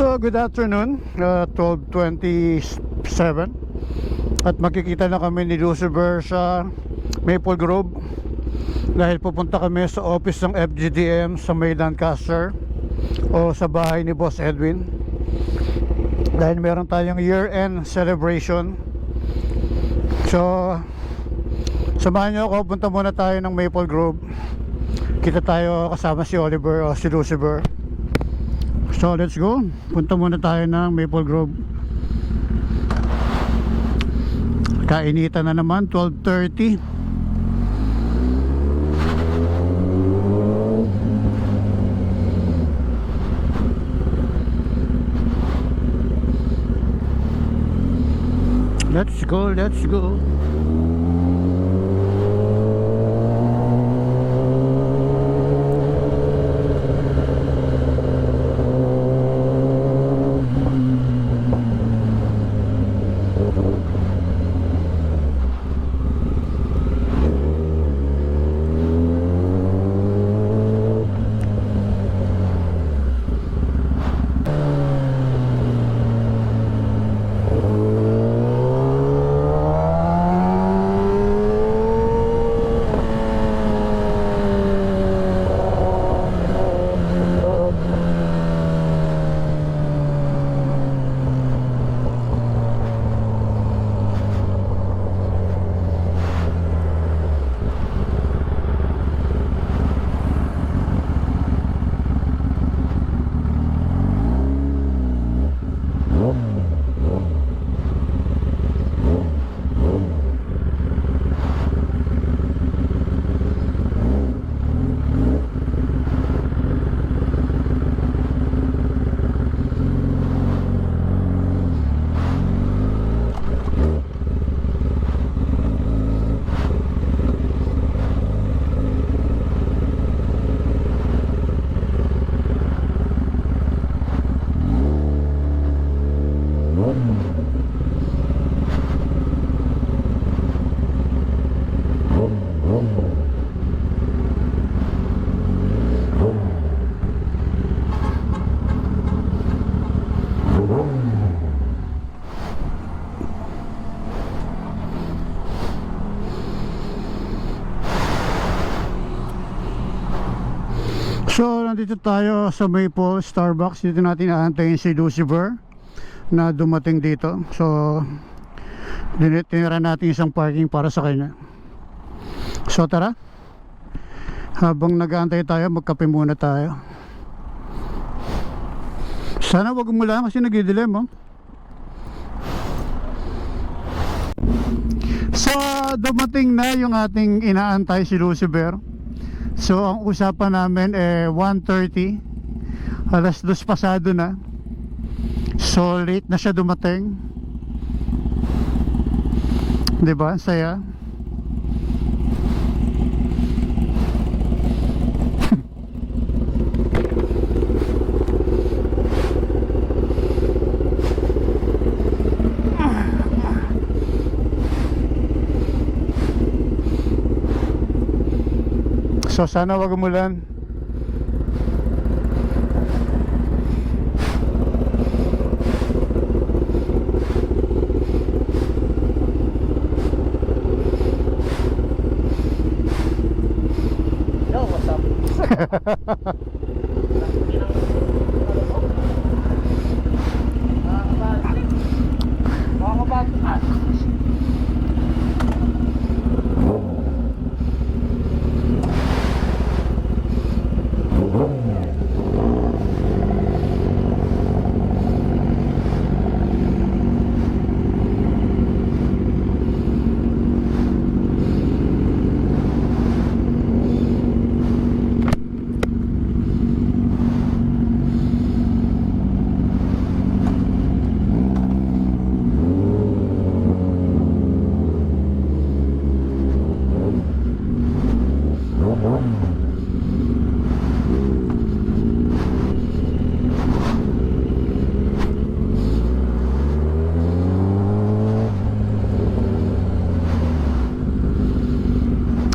So good afternoon, 12:27 at makikita na kami ni Lucifer sa Maple Grove dahil pupunta kami sa office ng FGDM sa may Lancaster o sa bahay ni Boss Edwin dahil meron tayong year-end celebration. So samahan nyo ako, punta muna tayo ng Maple Grove. Kita tayo kasama si Oliver o si Lucifer. So let's go, punta muna tayo ng Maple Grove. Kainitan na naman, 12:30. Let's go, let's go. So nandito tayo sa Maple Starbucks. Dito natin aantayin si Lucifer na dumating dito. So tinira natin isang parking para sa kanya. So tara, habang nag-aantay tayo, magkape muna tayo. Sana wag mo lang kasi nag-i-dilim, oh. So dumating na yung ating inaantay, si Lucifer. So ang usapan namin 1:30, alas 2 pasado na. So late na siya dumating. 'Di ba? Saya. So sana wag umulan. Yo, what's up?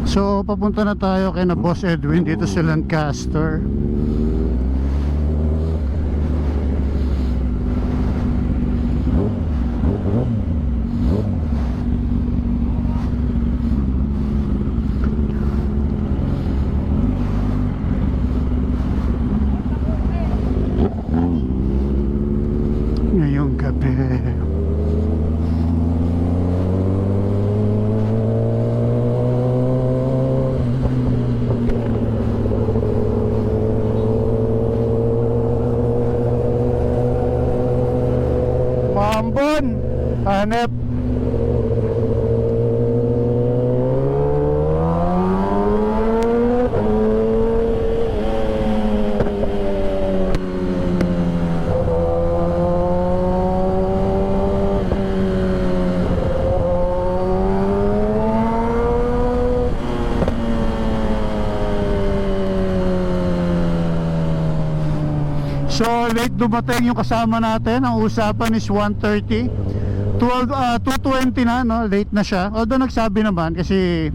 So papunta na tayo kay na Boss Edwin dito sa Lancaster. Ngayong gabi. Maambon, hanep. So late dumating yung kasama natin. Ang usapan is 1:30. 2:20 na, no? Late na siya. Although nagsabi naman kasi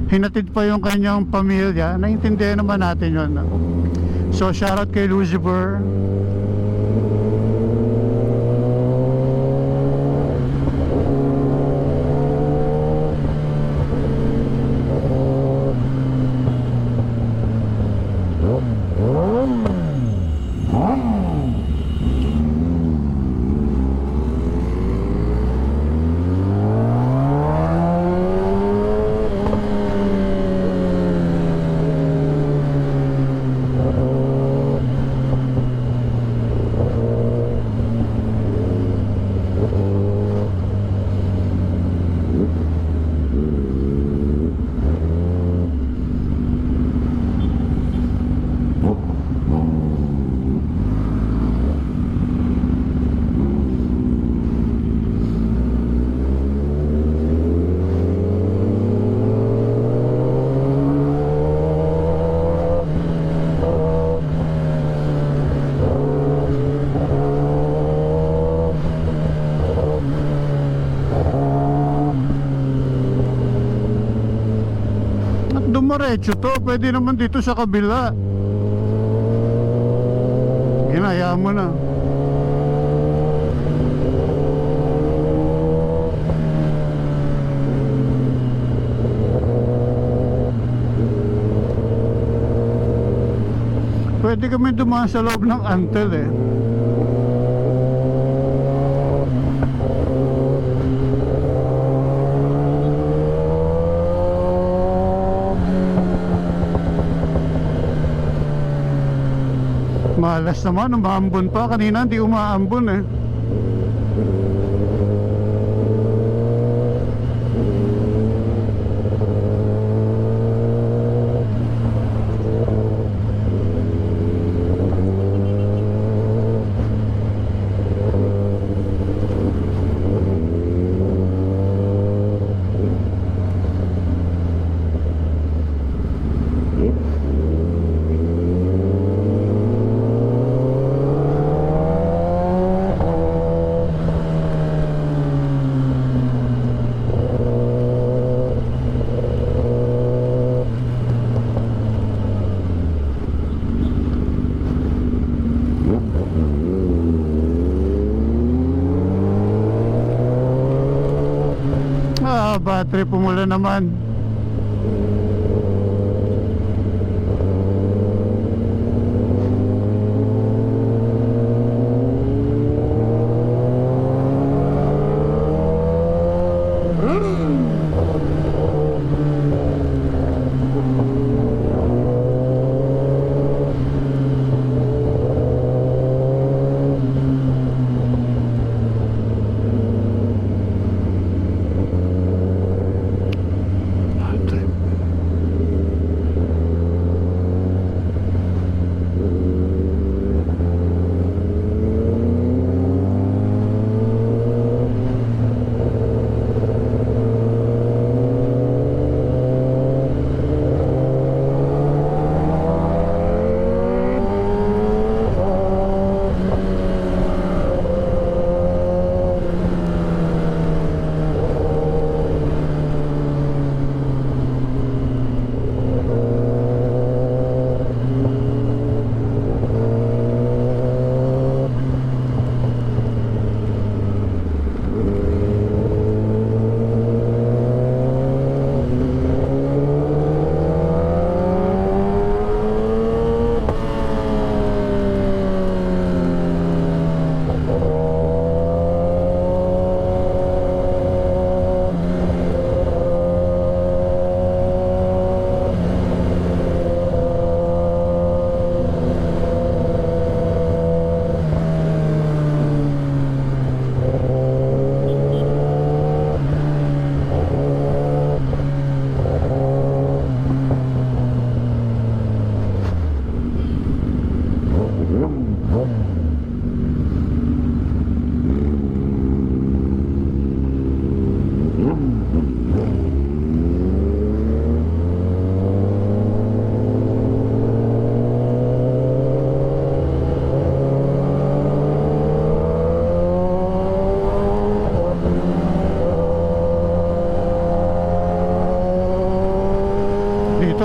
hinatid pa yung kanyang pamilya. Naintindihan naman natin yun, no? So shoutout kay Lucifer. Dumaretso to, pwede naman dito sa kabila. Ginaya mo na. Pwede kami dumaan sa loob ng Antel eh. Malas naman, umaambon pa. Kanina hindi umaambon eh. Battery pumula naman.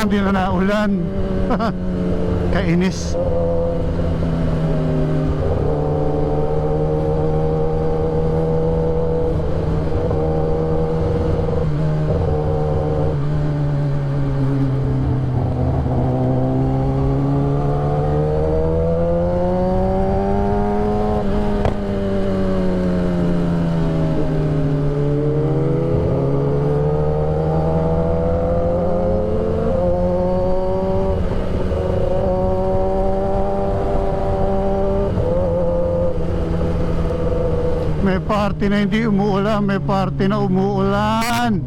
hindi na naulan. Kainis. May party na hindi umuulan, may party na umuulan.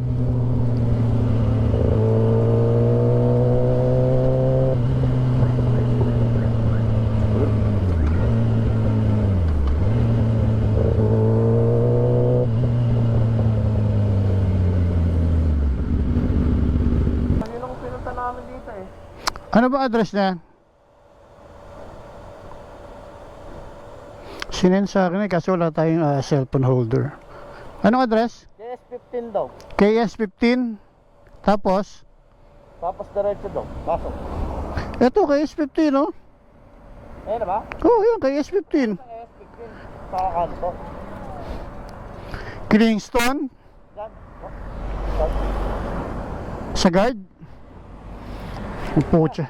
Yun ang pinunta namin dito eh. Ano ba address na? Sinend sa akin eh, kasi wala tayong cellphone holder. Anong address? KS15 daw. KS15. Tapos Tapos diretso daw. Pasok. ito KS15, no? Ayun na ba? Oh, yun KS15. KS15. Sa kanto. Kingston Yan. sa guard. Ang putya.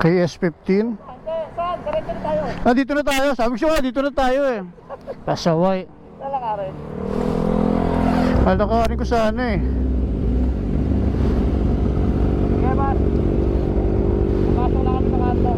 KS15. Saan? Diretso na tayo. Dito na tayo. Sabi ko siya, dito na tayo eh. Pasaway. Lalakarin. Alakarin ko sana eh. Sige, man. Pasok na kami sa kanto.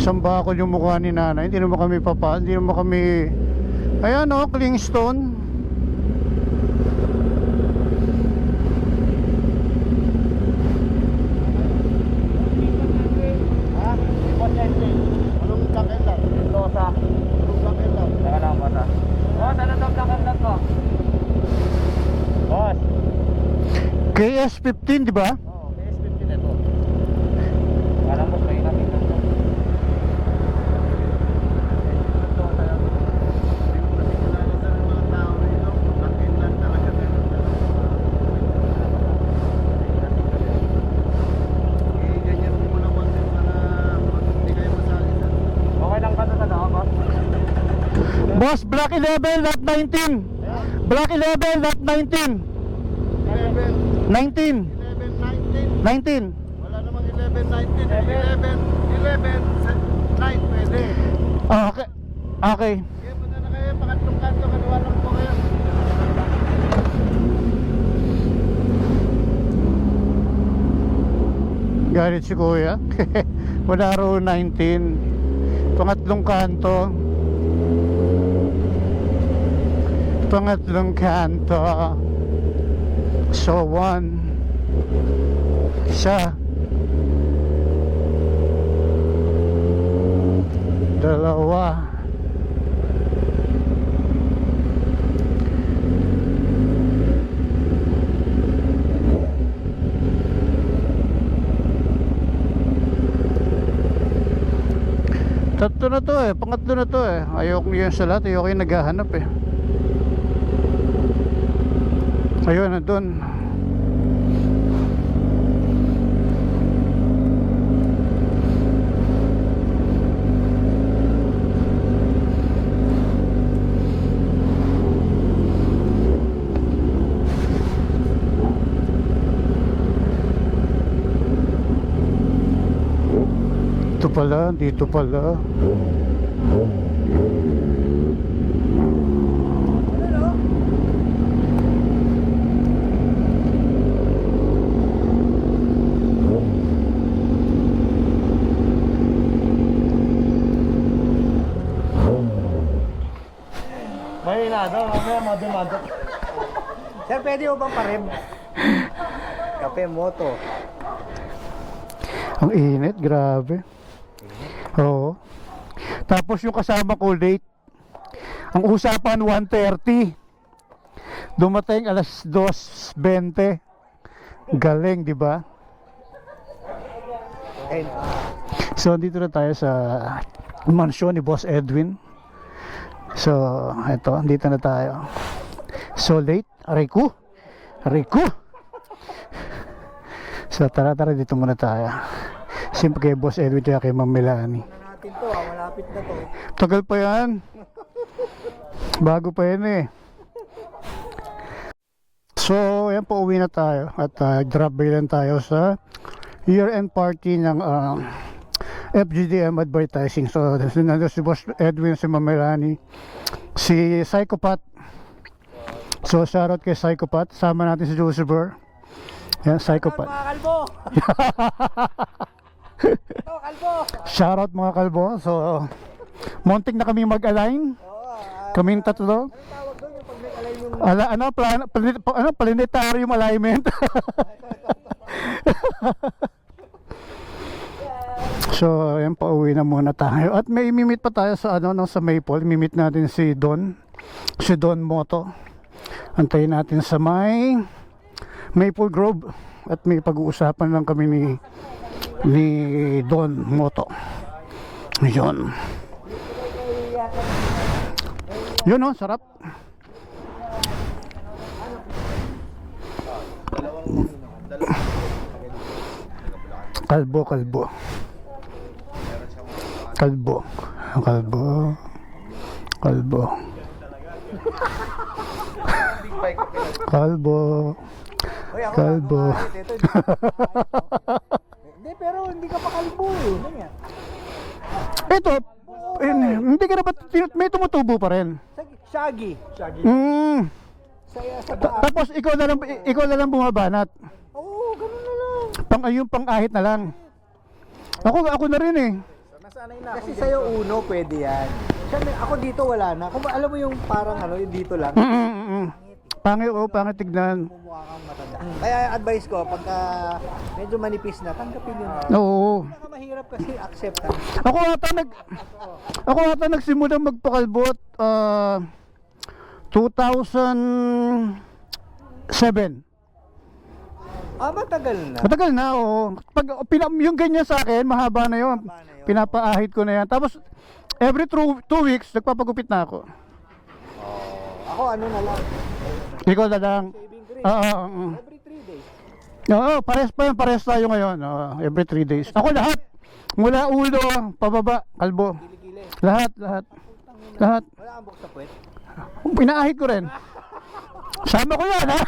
Isang bakol yung mukha ni nanay. Hindi naman kami hindi naman kami. Ayan o, Kingston. Ha? Ipon niya ito. Anong kakendar? Losa. Anong kakendar? Saka lang bata. Boss, ano daw kakendar ko? Boss. KS15, di ba? Oo, KS15 ito. Alam mo, may nakita ko. Boss, Black 11, not 19. Black 11, not 19. 19. 19. Wala namang 11, 19. 11, 9 pwede. Oh, okay. Okay. Kaya punta na kayo, pangatlong kanto, kaliwa lang po kayo. Galit si kuya. Wala raw 19. Pangatlong kanto. Pangatlong kanto. So 1. Isa. 2. Tatlo na to eh, pangatlo na to eh. Ayoko yun sa lahat, ayoko yung naghahanap eh. Ayun, nandun. Dito pala, dito pala. Mahina daw, mamaya madumado. Sir, pwede mo bang parim? Kape moto. Ang init, grabe. Oo. Tapos yung kasama ko late. Ang usapan 1:30. Dumating alas 2:20. Galing, di ba? akin. So, dito na tayo sa mansyon ni Boss Edwin. So, eto, dito na tayo. So late, aray ko. So, tara, dito muna tayo. Siyempre kay Boss Edwin at kay Ma'am Melanie. Natin to, malapit na to. Tagal pa yan. Bago pa yan eh. So, yan po, uwi na tayo. At drop by lang tayo sa year-end party ng FGDM Advertising. So, nandun si Boss Edwin, si Ma'am Melanie, si Psychopath. So, shoutout kay Psychopath. Sama natin si Lucifer. Yan, Psychopath. Mga kalbo! Ito, kalbo! Shoutout mga kalbo. So, muntik na kami mag-align. Kaming tatlo. Ano tawag doon yung pag nag-align yung... Planetarium alignment. So, ayan, pauwi na muna tayo. At may imimit pa tayo sa sa Maple. Imimit natin si Don Moto. Antayin natin sa Maple Grove. At may pag-uusapan lang kami ni Don Moto. Yun. Yun oh, sarap. Kalbo. Hoy, ako Kalbo. ito. Hindi, pero hindi ka pa kalbo eh. Ano yan? Ito, hindi ka dapat, may tumutubo pa rin. Shaggy. Sa Tapos ikaw na lang bumabanat. Oo, ganun na lang. Yung pang-ahit na lang. Ako na rin eh. Nasanay na. Kasi sa'yo uno, pwede yan. Ako dito wala na. Kung alam mo yung parang yung dito lang. Pangit tignan. Mumukha kang matanda. Kaya advice ko, pagka medyo manipis na, tanggapin yun. Oo. Mahirap kasi accept. Ako ata nagsimula magpakalbot 2007. Matagal na. Matagal na, oo. Yung ganyan sa akin, mahaba na yun. Pinapaahit ko na yan. Tapos, every 2 weeks, nagpapagupit na ako. Ako na lang. Ikaw na lang. Saving grace. Every 3 days. Oo, pares tayo ngayon. Every 3 days. Ako lahat. Mula ulo, pababa, kalbo. Kilikili. Lahat. Wala kang buhok sa puwet. Inaahit ko rin. Sama ko yan, ha?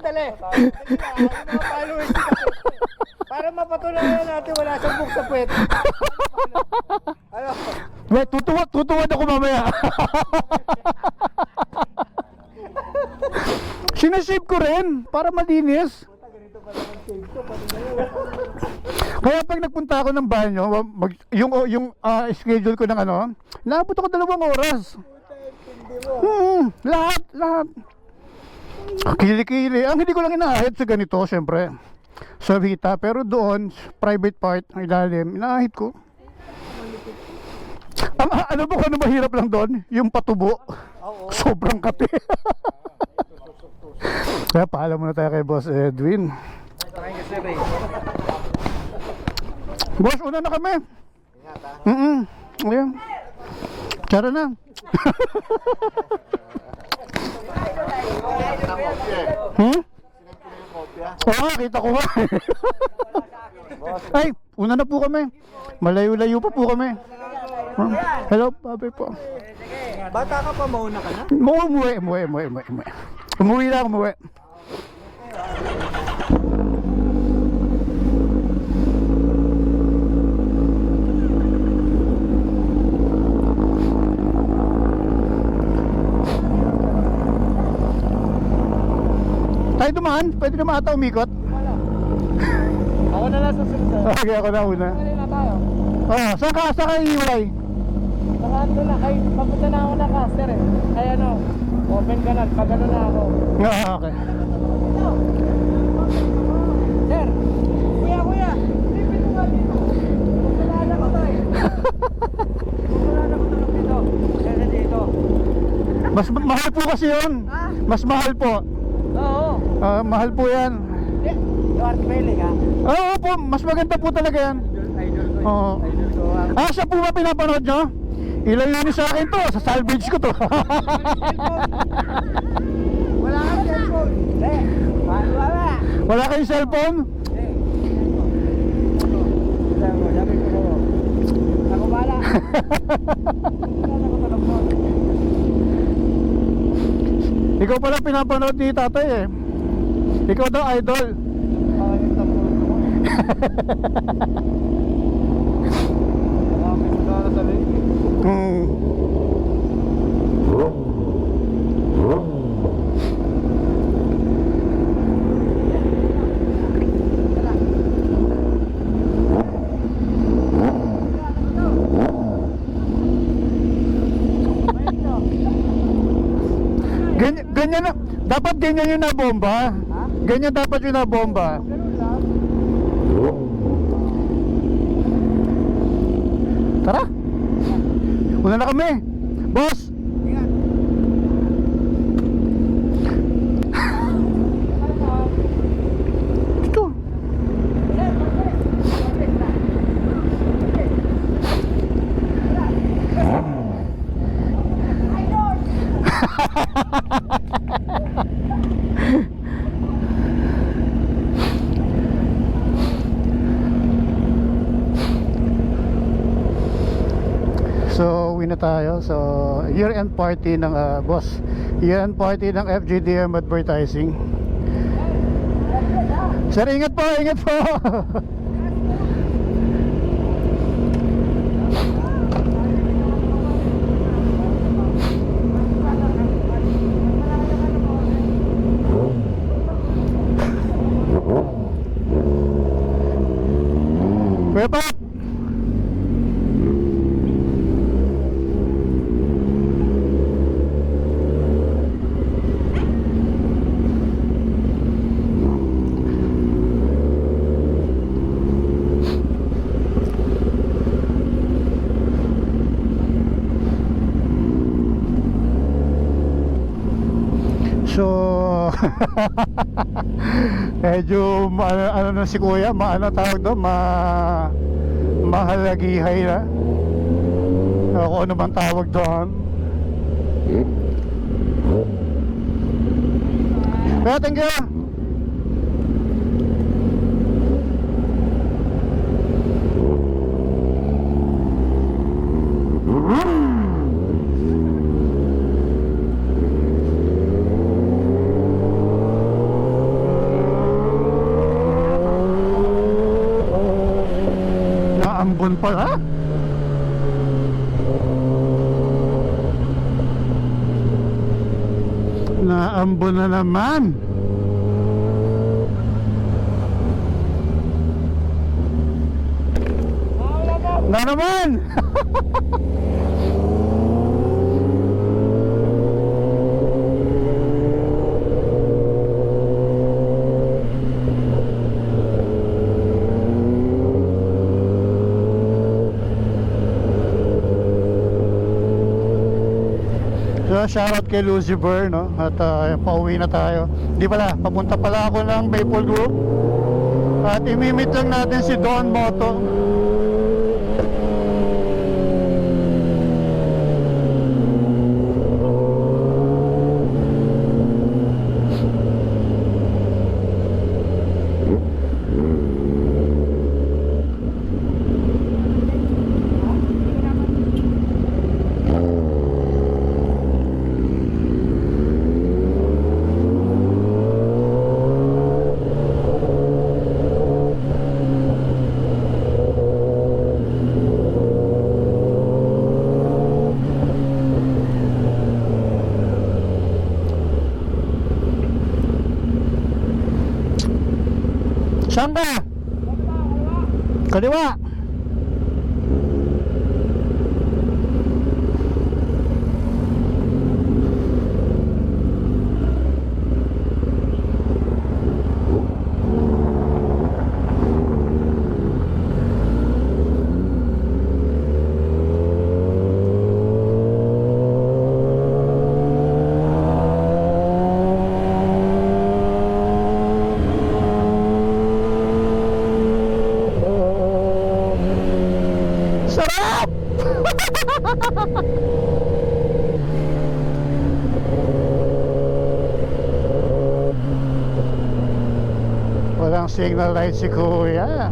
Dali. Followers para mapatunayan natin wala siyang buhok sa puwet. Ano? Wait, tutuwad ako mamaya. Sinasave ko rin para malinis. Kaya pag nagpunta ako ng banyo, yung schedule ko ng naabot ako 2 oras. Lahat. Kili-kili. Ang hindi ko lang inaahit sa ganito, syempre, sa Vita. Pero doon, private part, ang ilalim, inaahit ko. Ano ba kung ano mahirap lang doon? Yung patubo. Sobrang kati. Kaya paalam muna tayo kay Boss Edwin. Boss, una na kami. Ayan. Tara na. Oo, kita ko ba? Ay, una na po kami. Malayo-layo pa po kami. Hello, babay po. Bata ka pa, mauna ka na? Umuwi. Umuwi lang. Tayo dumaan? Pwede naman ata umikot? Ako na lang sa sunod. Okay, ako na una. Na tayo. Saan ka iiwalay? Saka ando na, kahit papunta na ako na caster eh. Ay open ka na, pag na ako. Okay. Sir, kuya, lipin mo nga dito. Pupunala ko tayo. Pupunala ko tulog dito. Kaya dito. Mas mahal po kasi yun. Mas mahal po. Oo. Mahal po yan. Mark Belling ha? Oo po, mas maganda po talaga yan. Idol ko. Oo. Idol ko ha. Ah, siya po ba pinapanood nyo? Ilayo niyo sa akin to, sa salvage ko to. Wala kang cellphone. Hindi. Wala. Wala kayong cellphone? Hindi. Sabi ko sa'yo. Ako bala. Ikaw pala pinapanood ni tatay eh. Ikaw daw idol. Hmm. Ganyan na, dapat ganyan yung nabomba. Ganyan dapat yung nabomba. Tara. Una na kami. Boss. Ito. So, uwi na tayo. So, year-end party ng boss. Year-end party ng FGDM Advertising. Sir, ingat po, ingat po. Kuya Pat. So medyo ano na si kuya, ano tawag doon, mahalagihay na. Kung ano bang tawag doon. Kaya thank you. Naambon pala. Naambon na naman. Na naman. So, shoutout kay Lucifer, no? At pauwi na tayo. Di pala, papunta pala ako ng Maple Group. At imimit lang natin si Don Moto. Saan ka? Kaliwa. Walang signal light si kuya.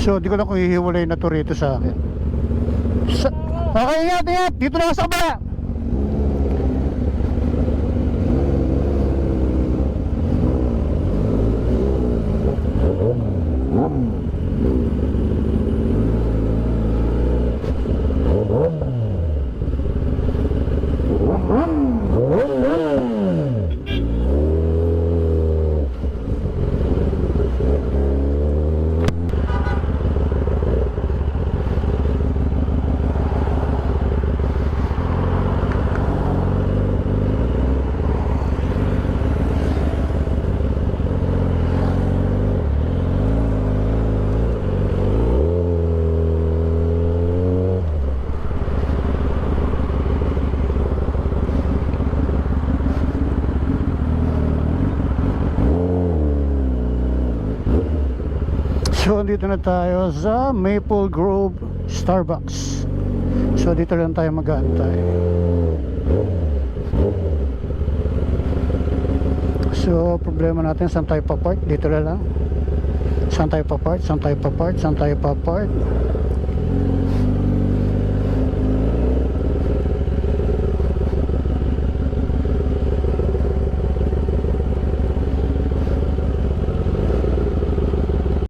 So, di ko lang kung hihiwalay na to rito sa akin. Okay, ingat, ingat! Dito na ako sa kabila! So dito na tayo sa Maple Grove Starbucks. So dito lang tayo mag-aantay. So problema natin, saan tayo pa-park? Dito na lang. Saan tayo pa-park? Saan tayo pa-park? Saan tayo pa-park?